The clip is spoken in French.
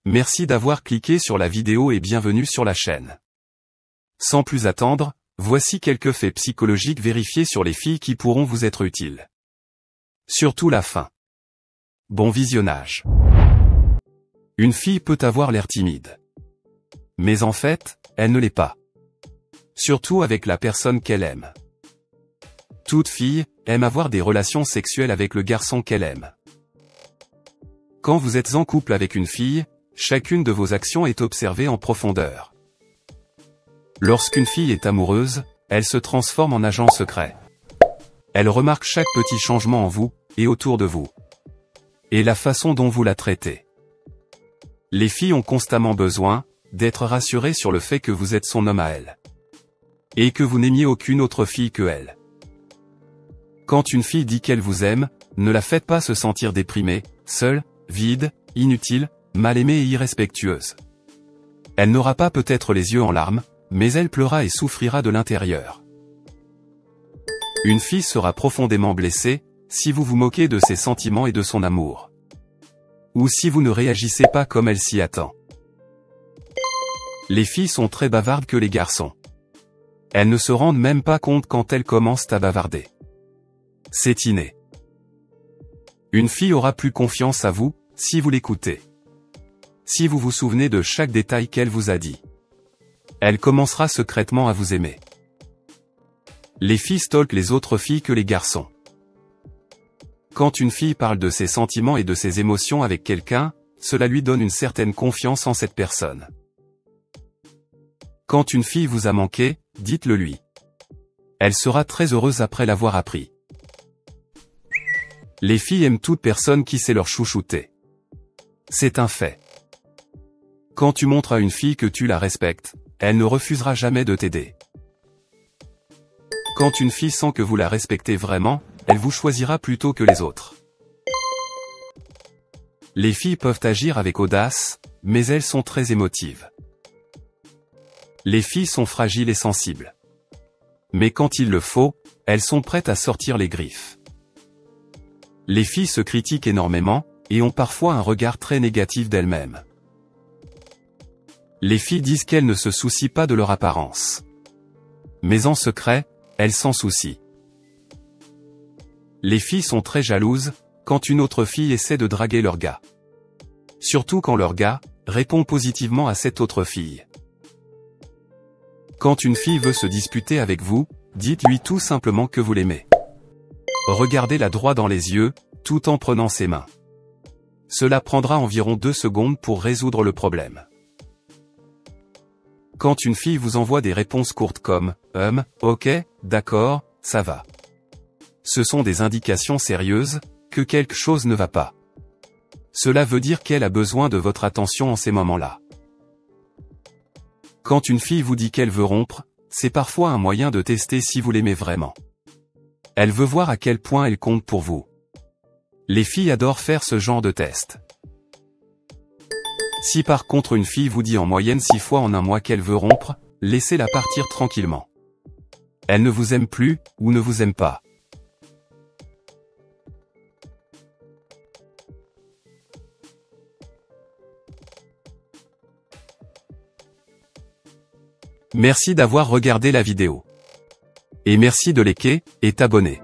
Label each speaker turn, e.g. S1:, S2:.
S1: Merci d'avoir cliqué sur la vidéo et bienvenue sur la chaîne. Sans plus attendre, voici quelques faits psychologiques vérifiés sur les filles qui pourront vous être utiles. Surtout la fin. Bon visionnage. Une fille peut avoir l'air timide. Mais en fait, elle ne l'est pas. Surtout avec la personne qu'elle aime. Toute fille aime avoir des relations sexuelles avec le garçon qu'elle aime. Quand vous êtes en couple avec une fille, chacune de vos actions est observée en profondeur. Lorsqu'une fille est amoureuse, elle se transforme en agent secret. Elle remarque chaque petit changement en vous, et autour de vous. Et la façon dont vous la traitez. Les filles ont constamment besoin d'être rassurées sur le fait que vous êtes son homme à elle. Et que vous n'aimiez aucune autre fille que elle. Quand une fille dit qu'elle vous aime, ne la faites pas se sentir déprimée, seule, vide, inutile, mal aimée et irrespectueuse. Elle n'aura pas peut-être les yeux en larmes, mais elle pleurera et souffrira de l'intérieur. Une fille sera profondément blessée, si vous vous moquez de ses sentiments et de son amour. Ou si vous ne réagissez pas comme elle s'y attend. Les filles sont très bavardes que les garçons. Elles ne se rendent même pas compte quand elles commencent à bavarder. C'est inné. Une fille aura plus confiance à vous, si vous l'écoutez. Si vous vous souvenez de chaque détail qu'elle vous a dit. Elle commencera secrètement à vous aimer. Les filles stalkent les autres filles que les garçons. Quand une fille parle de ses sentiments et de ses émotions avec quelqu'un, cela lui donne une certaine confiance en cette personne. Quand une fille vous a manqué, dites-le lui. Elle sera très heureuse après l'avoir appris. Les filles aiment toute personne qui sait leur chouchouter. C'est un fait. Quand tu montres à une fille que tu la respectes, elle ne refusera jamais de t'aider. Quand une fille sent que vous la respectez vraiment, elle vous choisira plutôt que les autres. Les filles peuvent agir avec audace, mais elles sont très émotives. Les filles sont fragiles et sensibles. Mais quand il le faut, elles sont prêtes à sortir les griffes. Les filles se critiquent énormément, et ont parfois un regard très négatif d'elles-mêmes. Les filles disent qu'elles ne se soucient pas de leur apparence. Mais en secret, elles s'en soucient. Les filles sont très jalouses, quand une autre fille essaie de draguer leur gars. Surtout quand leur gars répond positivement à cette autre fille. Quand une fille veut se disputer avec vous, dites-lui tout simplement que vous l'aimez. Regardez-la droit dans les yeux, tout en prenant ses mains. Cela prendra environ 2 secondes pour résoudre le problème. Quand une fille vous envoie des réponses courtes comme « ok, d'accord, ça va », ce sont des indications sérieuses que quelque chose ne va pas. Cela veut dire qu'elle a besoin de votre attention en ces moments-là. Quand une fille vous dit qu'elle veut rompre, c'est parfois un moyen de tester si vous l'aimez vraiment. Elle veut voir à quel point elle compte pour vous. Les filles adorent faire ce genre de test. Si par contre une fille vous dit en moyenne 6 fois en un mois qu'elle veut rompre, laissez-la partir tranquillement. Elle ne vous aime plus, ou ne vous aime pas. Merci d'avoir regardé la vidéo. Et merci de liker et t'abonner.